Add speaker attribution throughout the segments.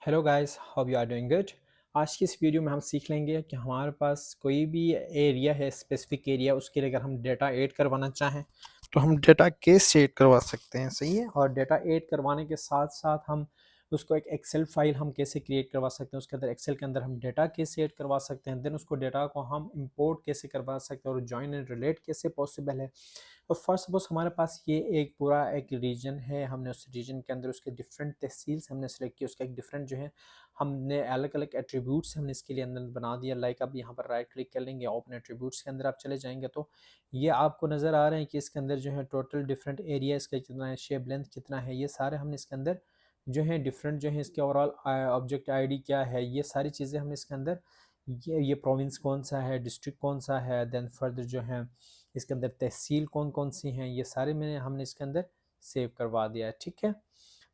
Speaker 1: Hello guys, how you are doing good. आज की इस वीडियो में हम सीख लेंगे कि हमारे पास कोई भी एरिया है, स्पेसिफिक एरिया, उसके लिए अगर हम डेटा ऐड करवाना चाहें तो हम डेटा कैसे ऐड करवा सकते हैं। सही है। और डेटा ऐड करवाने के साथ साथ हम उसको एक एक्सेल फाइल हम कैसे क्रिएट करवा सकते हैं, उसके अंदर एक्सेल के अंदर हम डेटा कैसे ऐड करवा सकते हैं, देन उसको डेटा को हम इंपोर्ट कैसे करवा सकते हैं और जॉइन एंड रिलेट कैसे पॉसिबल है। और फर्स्ट सपोज हमारे पास ये एक पूरा एक रीजन है, हमने उस रीजन के अंदर उसके डिफरेंट तहसील से हमने सेलेक्ट किया, उसका एक डिफरेंट जो है हमने अलग अलग एट्रीब्यूट्स हमने इसके लिए अंदर बना दिया। लाइक अब यहाँ पर राइट क्लिक कर लेंगे, ओपन एट्रीब्यूट्स के अंदर आप चले जाएंगे तो ये आपको नज़र आ रहे हैं कि इसके अंदर जो है टोटल डिफरेंट एरिया इसका कितना है, शेप लेंथ कितना है, ये सारे हमने इसके अंदर जो है डिफरेंट जो है इसके ओवरऑल ऑब्जेक्ट आईडी क्या है, ये सारी चीज़ें हमने इसके अंदर ये प्रोविंस कौन सा है, डिस्ट्रिक्ट कौन सा है, देन फर्दर जो है इसके अंदर तहसील कौन कौन सी हैं, ये सारे मैंने हमने इसके अंदर सेव करवा दिया है। ठीक है।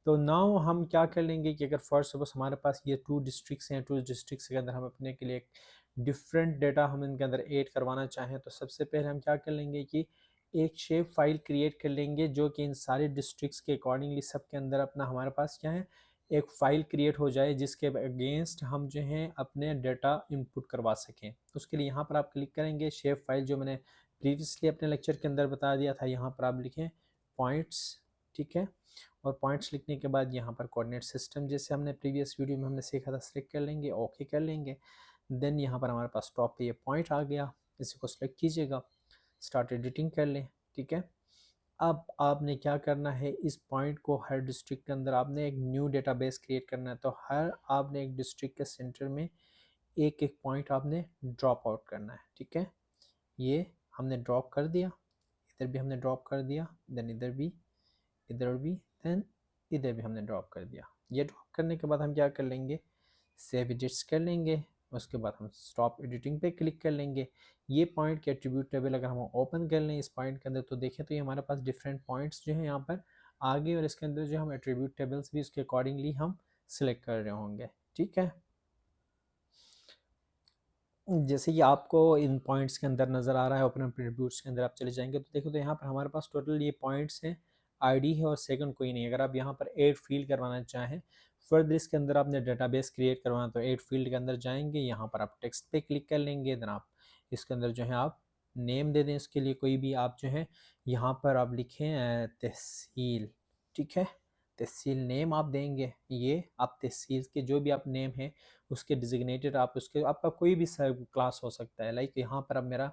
Speaker 1: तो नाउ हम क्या कर लेंगे कि अगर फर्स्ट सपोज हमारे पास ये टू डिस्ट्रिक्ट्स हैं, टू डिस्ट्रिक्ट्स के अंदर हम अपने के लिए एक डिफरेंट डेटा हम इनके अंदर ऐड करवाना चाहें तो सबसे पहले हम क्या कर लेंगे कि एक शेप फाइल क्रिएट कर लेंगे जो कि इन सारे डिस्ट्रिक्ट्स के अकॉर्डिंगली सब के अंदर अपना हमारे पास क्या है, एक फ़ाइल क्रिएट हो जाए जिसके अगेंस्ट हम जो हैं अपने डेटा इनपुट करवा सकें। उसके लिए यहाँ पर आप क्लिक करेंगे, शेप फाइल जो मैंने प्रीवियसली अपने लेक्चर के अंदर बता दिया था, यहाँ पर आप लिखें पॉइंट्स। ठीक है। और पॉइंट्स लिखने के बाद यहाँ पर कोऑर्डिनेट सिस्टम जैसे हमने प्रीवियस वीडियो में हमने सीखा था सिलेक्ट कर लेंगे, ओके कर लेंगे। देन यहाँ पर हमारे पास टॉप पे ये पॉइंट आ गया, इसी को सिलेक्ट कीजिएगा, स्टार्ट एडिटिंग कर लें। ठीक है। अब आपने क्या करना है, इस पॉइंट को हर डिस्ट्रिक्ट के अंदर आपने एक न्यू डेटाबेस क्रिएट करना है। तो हर आपने एक डिस्ट्रिक्ट के सेंटर में एक एक पॉइंट आपने ड्रॉप आउट करना है। ठीक है। ये हमने ड्रॉप कर दिया, इधर भी हमने ड्रॉप कर दिया, देन इधर भी, देन इधर भी हमने ड्रॉप कर दिया। ये ड्रॉप करने के बाद हम क्या कर लेंगे, सेव एडिट्स कर लेंगे। उसके बाद हम स्टॉप एडिटिंग पे क्लिक कर लेंगे। ये पॉइंट के एट्रीब्यूट टेबल अगर हम ओपन कर लें इस पॉइंट के अंदर तो देखें तो ये हमारे पास डिफरेंट पॉइंट्स जो है यहाँ पर आगे, और इसके अंदर जो हम एट्रीब्यूट टेबल्स भी उसके अकॉर्डिंगली हम सिलेक्ट कर रहे होंगे। ठीक है। जैसे कि आपको इन पॉइंट्स के अंदर नज़र आ रहा है, ओपन एट्रीब्यूट्स के अंदर आप चले जाएंगे तो देखो तो यहाँ पर हमारे पास टोटल ये पॉइंट्स हैं, आईडी है और सेकंड कोई नहीं। अगर आप यहाँ पर ऐड फील्ड करवाना चाहें फर्दर इसके अंदर आपने डेटाबेस क्रिएट करवाना तो ऐड फील्ड के अंदर जाएंगे, यहाँ पर आप टेक्स्ट पे क्लिक कर लेंगे, देन आप इसके अंदर जो है आप नेम दे दें इसके लिए कोई भी, आप जो है यहाँ पर आप लिखें तहसील। ठीक है। तहसील नेम आप देंगे, ये आप तहसील के जो भी आप नेम है उसके डिजिग्नेटेड आप उसके आपका कोई भी सब क्लास हो सकता है। लाइक यहाँ पर अब मेरा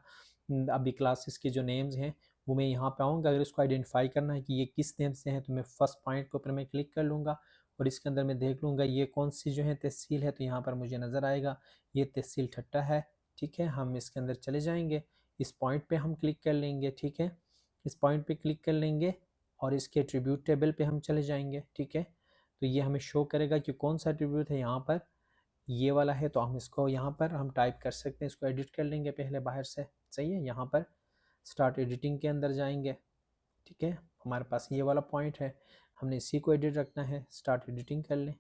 Speaker 1: अभी क्लासेस के जो नेम्स हैं वो मैं यहाँ पे आऊँगा, अगर इसको आइडेंटिफाई करना है कि ये किस नेम से हैं तो मैं फर्स्ट पॉइंट के ऊपर मैं क्लिक कर लूँगा और इसके अंदर मैं देख लूँगा ये कौन सी जो है तहसील है, तो यहाँ पर मुझे नज़र आएगा ये तहसील ठट्टा है। ठीक है। हम इसके अंदर चले जाएंगे, इस पॉइंट पे हम क्लिक कर लेंगे। ठीक है। इस पॉइंट पे क्लिक कर लेंगे और इसके एट्रीब्यूट टेबल पे हम चले जाएंगे। ठीक है। तो ये हमें शो करेगा कि कौन सा एट्रीब्यूट है, यहाँ पर ये वाला है, तो हम इसको यहाँ पर हम टाइप कर सकते हैं, इसको एडिट कर लेंगे पहले बाहर से। सही है। यहाँ पर स्टार्ट एडिटिंग के अंदर जाएंगे। ठीक है। हमारे पास ये वाला पॉइंट है, हमने इसी को एडिट रखना है, स्टार्ट एडिटिंग कर लें।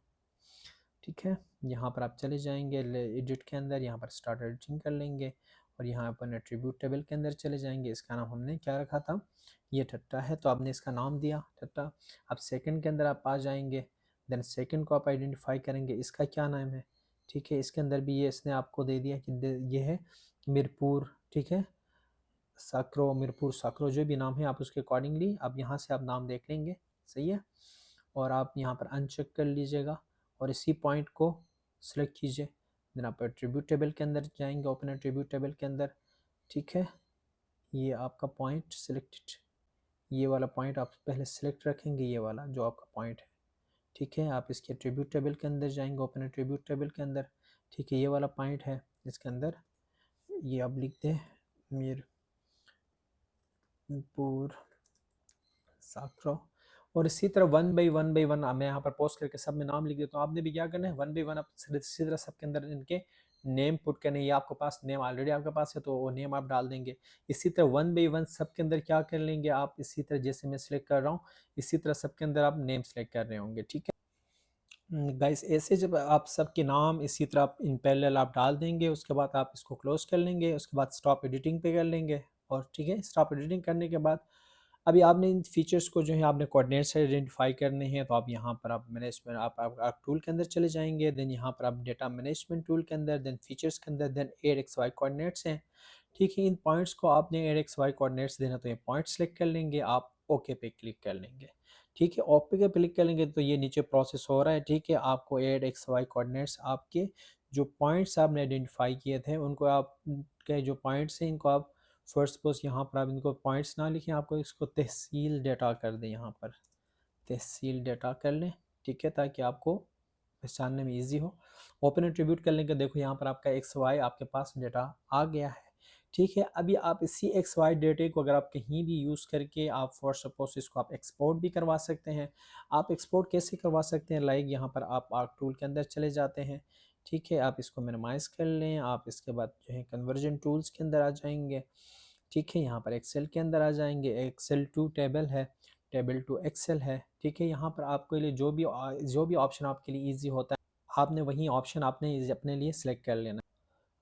Speaker 1: ठीक है। यहाँ पर आप चले जाएंगे एडिट के अंदर, यहाँ पर स्टार्ट एडिटिंग कर लेंगे और यहाँ पर एट्रीब्यूट टेबल के अंदर चले जाएंगे। इसका नाम हमने क्या रखा था, ये ठट्टा है तो आपने इसका नाम दिया ठट्टा। अब सेकंड के अंदर आप आ जाएंगे, देन सेकंड को आप आइडेंटिफाई करेंगे इसका क्या नाम है। ठीक है। इसके अंदर भी ये इसने आपको दे दिया कि ये है मिरपुर। ठीक है। साकरो, मिरपुर, साकरो, जो भी नाम है आप उसके अकॉर्डिंगली आप यहाँ से आप नाम देख लेंगे। सही है। और आप यहाँ पर अनचेक कर लीजिएगा और इसी पॉइंट को सिलेक्ट कीजिए, देन आप एट्रीब्यूट टेबल के अंदर जाएंगे, ओपन एट्रीब्यूट टेबल के अंदर। ठीक है। ये आपका पॉइंट सिलेक्टेड, ये वाला पॉइंट आप पहले सिलेक्ट रखेंगे, ये वाला जो आपका पॉइंट है। ठीक है। आप इसके एट्रीब्यूट टेबल के अंदर जाएंगे, ओपन एट्रीब्यूट टेबल के अंदर। ठीक है। ये वाला पॉइंट है, इसके अंदर ये आप लिख दें मीरपुर साकरो। और इसी तरह वन बाई वन मैं यहाँ पर पोस्ट करके सब में नाम लिख देता हूँ, आपने भी क्या करना है वन बाई वन आप इसी तरह सबके अंदर इनके नेम पुट करने। ये आपके पास नेम ऑलरेडी आपके पास है तो वो नेम आप डाल देंगे। इसी तरह वन बाई वन सबके अंदर क्या कर लेंगे आप, इसी तरह जैसे मैं सिलेक्ट कर रहा हूँ इसी तरह सबके अंदर आप नेम सेलेक्ट कर रहे होंगे। ठीक है। गाइस ऐसे जब आप सबके नाम इसी तरह आप इन पैरेलल आप डाल देंगे उसके बाद आप इसको क्लोज कर लेंगे, उसके बाद स्टॉप एडिटिंग पे कर लेंगे। और ठीक है, स्टॉप एडिटिंग करने के बाद अभी आपने इन फीचर्स को जो है आपने कोऑर्डिनेट से आइडेंटिफाई करने हैं, तो आप यहाँ पर आप मैनेजमेंट आप टूल के अंदर चले जाएंगे, देन यहाँ पर आप डेटा मैनेजमेंट टूल के अंदर, देन फीचर्स के अंदर, then add X Y coordinates हैं। ठीक है, इन पॉइंट्स को आपने एड एक्स वाई कोऑर्डिनेट्स देना, तो ये पॉइंट सेलेक्ट कर लेंगे, आप ओके पे क्लिक कर लेंगे। ठीक है, ओके पे क्लिक कर लेंगे तो ये नीचे प्रोसेस हो रहा है। ठीक है, आपको एड एक्स वाई कोऑर्डिनेट्स आपके जो पॉइंट्स आपने आइडेंटिफाई किए थे उनको आप के जो पॉइंट्स हैं इनको आप फर्स्ट सपोज यहाँ पर आप इनको पॉइंट्स ना लिखें, आपको इसको तहसील डेटा कर दें, यहाँ पर तहसील डेटा कर लें। ठीक है, ताकि आपको पहचानने में इजी हो। ओपन एट्रीब्यूट कर लेंगे, देखो यहाँ पर आपका एक्स वाई आपके पास डेटा आ गया है। ठीक है, अभी आप इसी एक्स वाई डेटे को अगर आप कहीं भी यूज़ करके आप फॉर सपोज इसको आप एक्सपोर्ट भी करवा सकते हैं। आप एक्सपोर्ट कैसे करवा सकते हैं, लाइक यहाँ पर आप आर्क टूल के अंदर चले जाते हैं। ठीक है, आप इसको मिनिमाइज़ कर लें, आप इसके बाद जो है कन्वर्जन टूल्स के अंदर आ जाएंगे। ठीक है, यहाँ पर एक्सेल के अंदर आ जाएंगे, एक्सेल टू टेबल है, टेबल टू एक्सेल है। ठीक है, यहाँ पर आपके लिए जो भी ऑप्शन आपके लिए इजी होता है, आपने वही ऑप्शन आपने अपने लिए सिलेक्ट कर लेना।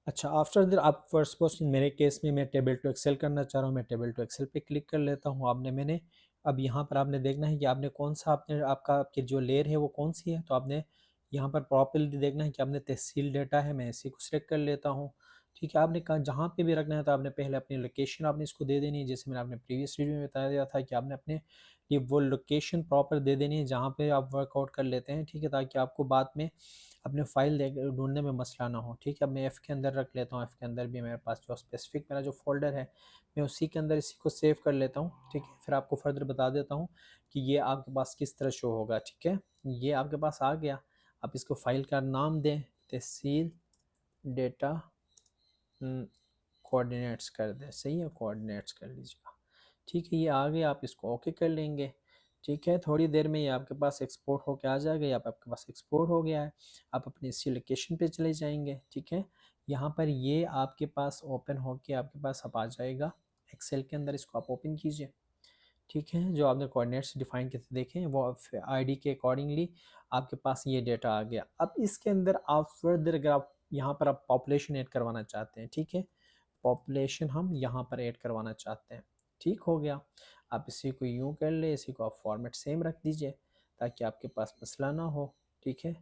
Speaker 1: अच्छा, आफ्टर दैट आप फर्स्ट सपोज मेरे केस में मैं टेबल टू एक्सेल करना चाह रहा हूँ, मैं टेबल टू एक्सेल पे क्लिक कर लेता हूँ। आपने मैंने अब यहाँ पर आपने देखना है कि आपने कौन सा आपने आपकी जो लेयर है वो कौन सी है, तो आपने यहाँ पर प्रॉपर्ली देखना है कि आपने तहसील डेटा है, मैं इसी को सिलेक्ट कर लेता हूँ। ठीक है, आपने कहा जहाँ पे भी रखना है तो आपने पहले अपनी लोकेशन आपने इसको दे देनी है, जैसे मैंने आपने प्रीवियस वीडियो में बताया दिया था कि आपने अपने ये वो लोकेशन प्रॉपर दे देनी है जहाँ पे आप वर्कआउट कर लेते हैं। ठीक है, ताकि आपको बाद में अपने फाइल ढूंढने में मसला ना हो। ठीक है, अब मैं एफ़ के अंदर रख लेता हूँ, एफ़ के अंदर भी मेरे पास जो स्पेसिफिक मेरा जो फोल्डर है मैं उसी के अंदर इसी को सेव कर लेता हूँ। ठीक है, फिर आपको फर्दर बता देता हूँ कि ये आपके पास किस तरह शो होगा। ठीक है, ये आपके पास आ गया, आप इसको फाइल का नाम दें, तहसील डेटा कोऑर्डिनेट्स कर दें, सही है, कोऑर्डिनेट्स कर लीजिएगा। ठीक है, ये आ गया, आप इसको ओके कर लेंगे। ठीक है, थोड़ी देर में ये आपके पास एक्सपोर्ट होके आ जाएगा, या आपके पास एक्सपोर्ट हो गया है। आप अपनी इसी लोकेशन पे चले जाएंगे। ठीक है, यहाँ पर ये आपके पास ओपन होके आपके पास अब आ जाएगा एक्सेल के अंदर, इसको आप ओपन कीजिए। ठीक है, जो आपने कोऑर्डिनेट्स डिफाइन किए थे देखें, वो आईडी के अकॉर्डिंगली आपके पास ये डेटा आ गया। अब इसके अंदर आप फर्दर अगर आप यहाँ पर आप पॉपुलेशन ऐड करवाना चाहते हैं, ठीक है, पॉपुलेशन हम यहाँ पर ऐड करवाना चाहते हैं। ठीक हो गया, आप इसी को यूँ कर ले, इसी को आप फॉर्मेट सेम रख दीजिए ताकि आपके पास मसला ना हो। ठीक है,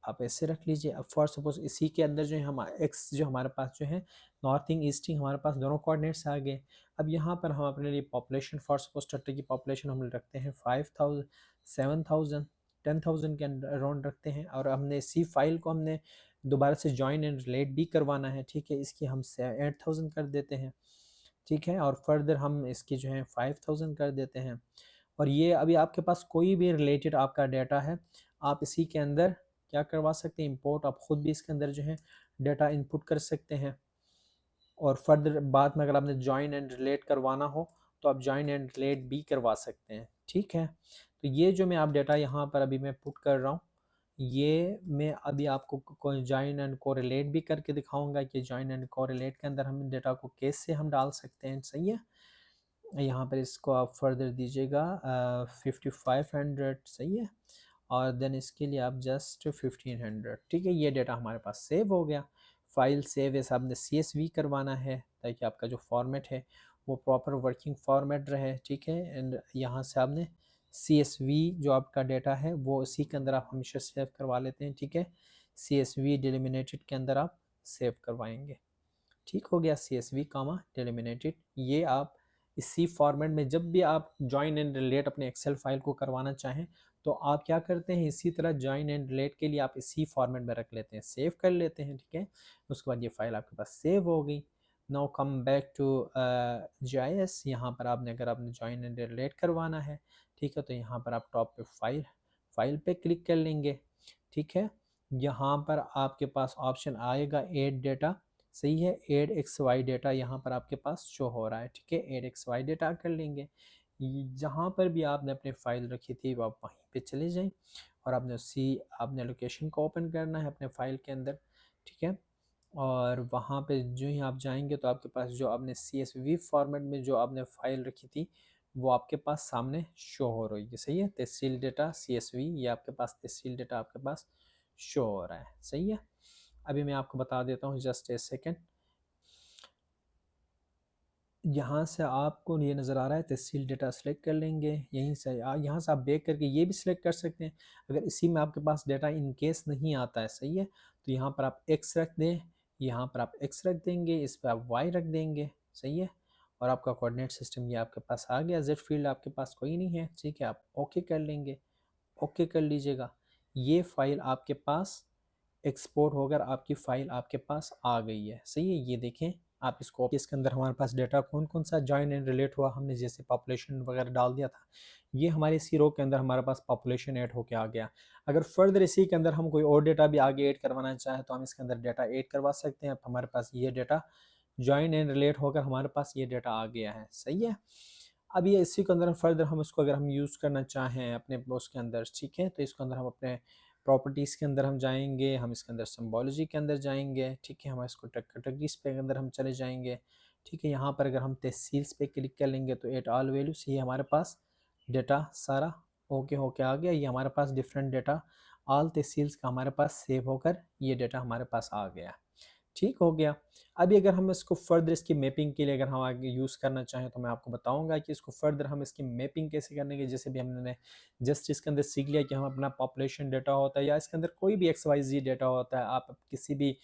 Speaker 1: आप ऐसे रख लीजिए। अब फॉर सपोज इसी के अंदर जो है हम एक्स जो हमारे पास जो है नॉर्थिंग ईस्टिंग हमारे पास दोनों कोऑर्डिनेट्स आ गए। अब यहाँ पर हम अपने लिए पॉपुलेशन फॉर सपोज टर्टल की पॉपुलेशन हम रखते हैं 5000 7000 10,000 के अराउंड रखते हैं, और हमने इसी फाइल को हमने दोबारा से ज्वाइन एंड रिलेट भी करवाना है। ठीक है, इसकी हम 8000 कर देते हैं। ठीक है, और फर्दर हम इसकी जो है 5000 कर देते हैं। और ये अभी आपके पास कोई भी रिलेटेड आपका डाटा है, आप इसी के अंदर क्या करवा सकते हैं, इंपोर्ट, आप खुद भी इसके अंदर जो है डाटा इनपुट कर सकते हैं। और फर्दर बाद में अगर आपने ज्वाइन एंड रिलेट करवाना हो तो आप ज्वाइन एंड रिलेट भी करवा सकते हैं। ठीक है, तो ये जो मैं आप डाटा यहाँ पर अभी मैं पुट कर रहा हूँ, ये मैं अभी आपको ज्वाइन एंड को रिलेट भी करके दिखाऊंगा कि ज्वाइन एंड को रिलेट के अंदर हम डाटा को कैसे हम डाल सकते हैं। सही है, यहाँ पर इसको आप फर्दर दीजिएगा 5500, सही है, और देन इसके लिए आप जस्ट 1500। ठीक है, ये डेटा हमारे पास सेव हो गया। फाइल सेव एस आपने CSV करवाना है ताकि आपका जो फॉर्मेट है वो प्रॉपर वर्किंग फॉर्मेट रहे। ठीक है, एंड यहाँ से आपने CSV जो आपका डेटा है वो इसी के अंदर आप हमेशा सेव करवा लेते हैं। ठीक है, CSV डिलिमिनेटेड के अंदर आप सेव करवाएंगे। ठीक हो गया, CSV कामा डिलिमिनेटेड। ये आप इसी फॉर्मेट में जब भी आप ज्वाइन एंड रिलेट अपने एक्सेल फाइल को करवाना चाहें तो आप क्या करते हैं, इसी तरह ज्वाइन एंड रिलेट के लिए आप इसी फॉर्मेट में रख लेते हैं, सेव कर लेते हैं। ठीक है, उसके बाद ये फाइल आपके पास सेव हो गई। Now come back to GIS। यहाँ पर आपने अगर आपने ज्वाइन एंड रिलेट करवाना है, ठीक है, तो यहाँ पर आप टॉप पे फाइल पे क्लिक कर लेंगे। ठीक है, यहाँ पर आपके पास ऑप्शन आएगा एड डेटा, सही है, एड एक्स वाई डेटा यहाँ पर आपके पास शो हो रहा है। ठीक है, एड एक्स वाई डेटा कर लेंगे। जहाँ पर भी आपने अपनी फाइल रखी थी आप वहीं पे चले जाएं, और आपने लोकेशन को ओपन करना है अपने फाइल के अंदर। ठीक है, और वहाँ पे जो ही आप जाएंगे तो आपके पास जो आपने CSV फॉर्मेट में जो आपने फाइल रखी थी वो आपके पास सामने शो हो रही है। सही है, तहसील डेटा CSV, ये आपके पास तहसील डेटा आपके पास शो हो रहा है। सही है, अभी मैं आपको बता देता हूँ, जस्ट ए सेकेंड। यहाँ से आपको ये नज़र आ रहा है तहसील डेटा सेलेक्ट कर लेंगे, यहीं से यहाँ से आप बैक करके ये भी सिलेक्ट कर सकते हैं। अगर इसी में आपके पास डेटा इन केस नहीं आता है, सही है, तो यहाँ पर आप एक्स रख दें, यहाँ पर आप एक्स रख देंगे, इस पर आप वाई रख देंगे, सही है, और आपका कोऑर्डिनेट सिस्टम ये आपके पास आ गया। जेड फील्ड आपके पास कोई नहीं है, ठीक है, आप ओके कर लेंगे, ओके कर लीजिएगा। ये फाइल आपके पास एक्सपोर्ट होकर आपकी फ़ाइल आपके पास आ गई है, सही है। ये देखें, आप इसको इसके अंदर हमारे पास डेटा कौन कौन सा जॉइन एंड रिलेट हुआ, हमने जैसे पॉपुलेशन वगैरह डाल दिया था, ये हमारे इसी रो के अंदर हमारे पास पॉपुलेशन ऐड होके आ गया। अगर फर्दर इसी के अंदर हम कोई और डेटा भी आगे ऐड करवाना चाहें तो हम इसके अंदर डेटा ऐड करवा सकते हैं। अब हमारे पास ये डेटा जॉइन एंड रिलेट होकर हमारे पास ये डेटा आ गया है, सही है। अब ये इसी के अंदर फर्दर हम इसको अगर हम यूज़ करना चाहें अपने उसके अंदर, ठीक है, तो इसके अंदर हम अपने प्रॉपर्टीज़ के अंदर हम जाएंगे, हम इसके अंदर सिम्बोलॉजी के अंदर जाएंगे, ठीक है, हम इसको कैटेगरीज पे अंदर हम चले जाएंगे, ठीक है। यहाँ पर अगर हम तहसील्स पे क्लिक कर लेंगे तो एट ऑल वैल्यूज, ये हमारे पास डेटा सारा ओके होके आ गया। ये हमारे पास डिफरेंट डेटा ऑल तहसील्स का हमारे पास सेव होकर ये डेटा हमारे पास आ गया, ठीक हो गया। अभी अगर हम इसको फर्दर इसकी मैपिंग के लिए अगर हम आगे यूज़ करना चाहें तो मैं आपको बताऊंगा कि इसको फर्दर हम इसकी मैपिंग कैसे करने के, जैसे भी हमने जस्ट इसके अंदर सीख लिया कि हम अपना पॉपुलेशन डेटा होता है या इसके अंदर कोई भी एक्स वाई जी डेटा होता है, आप किसी भी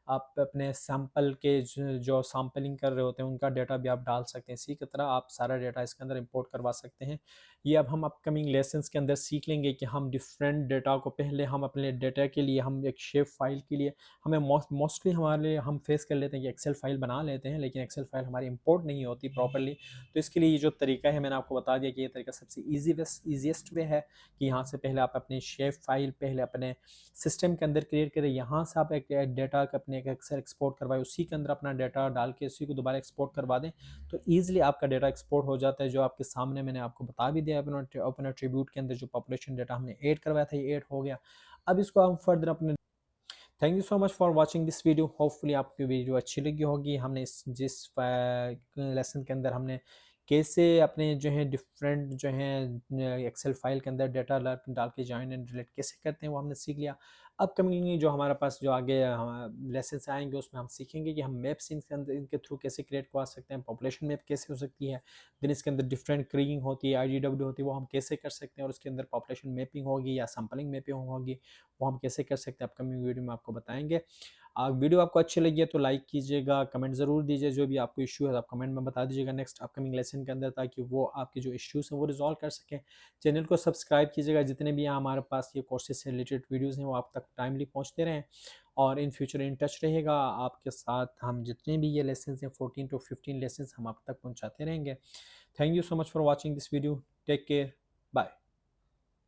Speaker 1: आप अपने सैंपल के जो सैम्पलिंग कर रहे होते हैं उनका डेटा भी आप डाल सकते हैं। इसी की तरह आप सारा डेटा इसके अंदर इंपोर्ट करवा सकते हैं। ये अब हम अपकमिंग लेसन्स के अंदर सीख लेंगे कि हम डिफरेंट डेटा को पहले हम अपने डेटा के लिए हम एक शेप फाइल के लिए हमें मोस्टली हमारे लिए हम फेस कर लेते हैं कि एक्सेल फाइल बना लेते हैं लेकिन एक्सेल फाइल हमारी इंपोर्ट नहीं होती प्रॉपर्ली। तो इसके लिए ये जो तरीका है मैंने आपको बता दिया कि ये तरीका सबसे ईजीएस्ट वे है कि यहाँ से पहले आप अपनी शेप फाइल पहले अपने सिस्टम के अंदर क्रिएट करें, यहाँ से आप एक डेटा अपने एक एक्सेल एक्सपोर्ट करवाएं, उसी के अंदर अपना डेटा डाल के उसी को दोबारा एक्सपोर्ट करवा दें तो ईजिली आपका डेटा एक्सपोर्ट हो जाता है। जो आपके सामने मैंने आपको बता भी दिया अपना एट्रीब्यूट के अंदर जो पॉपुलेशन डेटा हमने ऐड करवाया था ये ऐड हो गया। अब इसको हम फर्दर अपने thank you so much for watching this video. Hopefully आपकी वीडियो अच्छी लगी होगी। हमने इस जिस लेसन के अंदर हमने कैसे अपने जो है डिफरेंट जो है एक्सेल फाइल के अंदर डाटा डाल के जॉइन एंड रिलेट कैसे करते हैं वो हमने सीख लिया। अपकमिंग जो हमारे पास जो आगे लेसन्स आएंगे उसमें हम सीखेंगे कि हम मैप्स इनके अंदर इनके थ्रू कैसे क्रिएट करवा सकते हैं, पॉपुलेशन मैप कैसे हो सकती है, देन इसके अंदर डिफरेंट क्रीइंग होती है, IDW होती है, वो हम कैसे कर सकते हैं, और उसके अंदर पॉपुलेशन मैपिंग होगी या सैम्पलिंग मैपिंग होगी वो हम कैसे कर सकते हैं अपकमिंग वीडियो में आपको बताएंगे। वीडियो आपको अच्छी लगी है तो लाइक कीजिएगा, कमेंट ज़रूर दीजिए, जो भी आपको इश्यू है आप कमेंट में बता दीजिएगा नेक्स्ट अपकमिंग लेसन के अंदर ताकि वो आपके जो इश्यूज़ हैं वो रिजॉल्व कर सकें। चैनल को सब्सक्राइब कीजिएगा, जितने भी हमारे पास ये कोर्सेज से रिलेटेड वीडियोज़ हैं वो आप तक टाइमली पहुँचते रहें और इन फ्यूचर इन टच रहेगा आपके साथ। हम जितने भी ये लेसन हैं 14 to 15 लेसन हम आप तक पहुँचाते रहेंगे। Thank you so much for watching this video. Take care, bye.